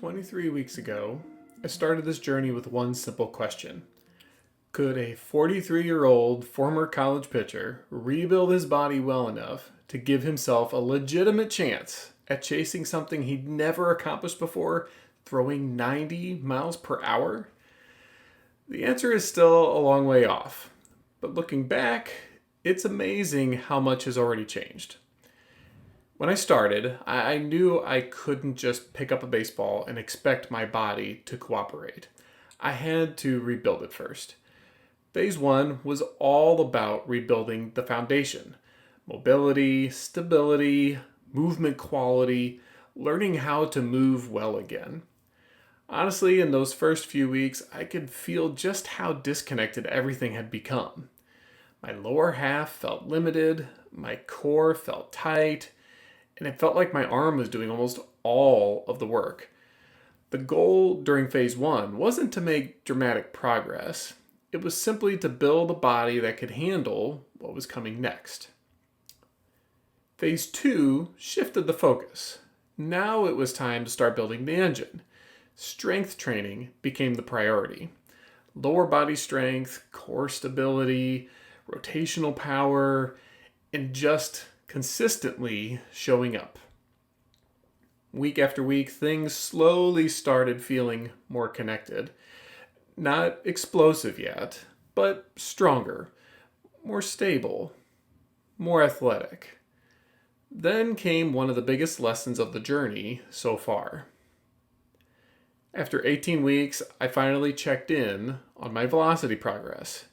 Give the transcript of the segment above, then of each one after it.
23 weeks ago, I started this journey with one simple question. Could a 43-year-old former college pitcher rebuild his body well enough to give himself a legitimate chance at chasing something he'd never accomplished before, throwing 90 miles per hour? The answer is still a long way off, but looking back, it's amazing how much has already changed. When I started, I knew I couldn't just pick up a baseball and expect my body to cooperate. I had to rebuild it first. Phase one was all about rebuilding the foundation: mobility, stability, movement quality, learning how to move well again. Honestly, in those first few weeks, I could feel just how disconnected everything had become. My lower half felt limited, my core felt tight, and it felt like my arm was doing almost all of the work. The goal during phase one wasn't to make dramatic progress, it was simply to build a body that could handle what was coming next. Phase two shifted the focus. Now it was time to start building the engine. Strength training became the priority. Lower body strength, core stability, rotational power, and just consistently showing up. Week after week, things slowly started feeling more connected. Not explosive yet, but stronger, more stable, more athletic. Then came one of the biggest lessons of the journey so far. After 18 weeks, I finally checked in on my velocity progress.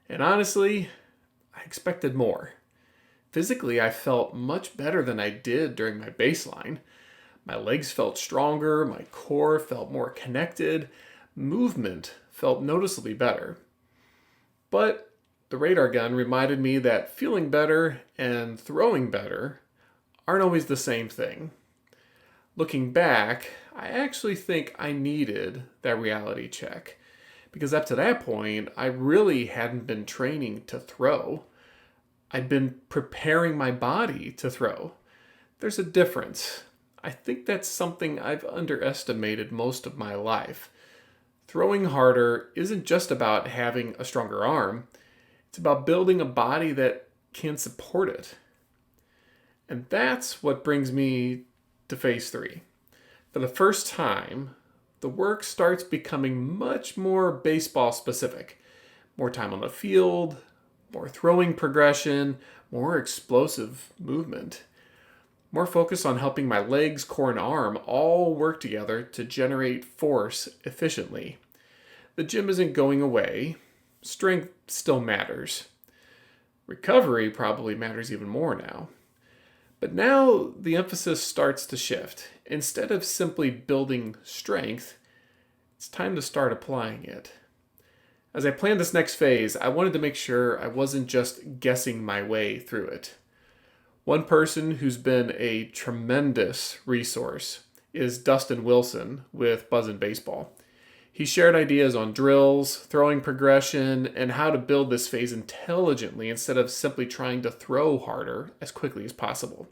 And honestly, I expected more. Physically, I felt much better than I did during my baseline. My legs felt stronger, my core felt more connected, movement felt noticeably better. But the radar gun reminded me that feeling better and throwing better aren't always the same thing. Looking back, I actually think I needed that reality check, because up to that point, I really hadn't been training to throw. I'd been preparing my body to throw. There's a difference. I think that's something I've underestimated most of my life. Throwing harder isn't just about having a stronger arm, it's about building a body that can support it. And that's what brings me to phase three. For the first time, the work starts becoming much more baseball specific. More time on the field, more throwing progression, more explosive movement. More focus on helping my legs, core, and arm all work together to generate force efficiently. The gym isn't going away. Strength still matters. Recovery probably matters even more now. But now the emphasis starts to shift. Instead of simply building strength, it's time to start applying it. As I planned this next phase, I wanted to make sure I wasn't just guessing my way through it. One person who's been a tremendous resource is Dustin Wilson with Buzzin' Baseball. He shared ideas on drills, throwing progression, and how to build this phase intelligently instead of simply trying to throw harder as quickly as possible.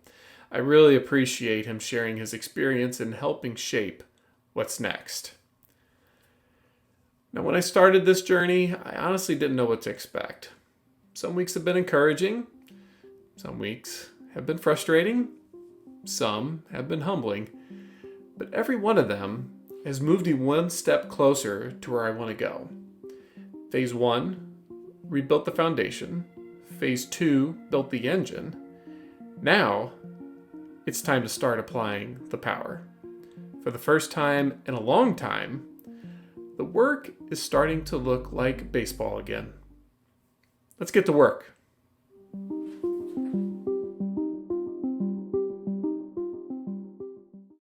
I really appreciate him sharing his experience and helping shape what's next. Now, when I started this journey, I honestly didn't know what to expect. Some weeks have been encouraging, some weeks have been frustrating, some have been humbling, but every one of them has moved me one step closer to where I want to go. Phase one, rebuilt the foundation. Phase two, built the engine. Now, it's time to start applying the power. For the first time in a long time, the work is starting to look like baseball again. Let's get to work.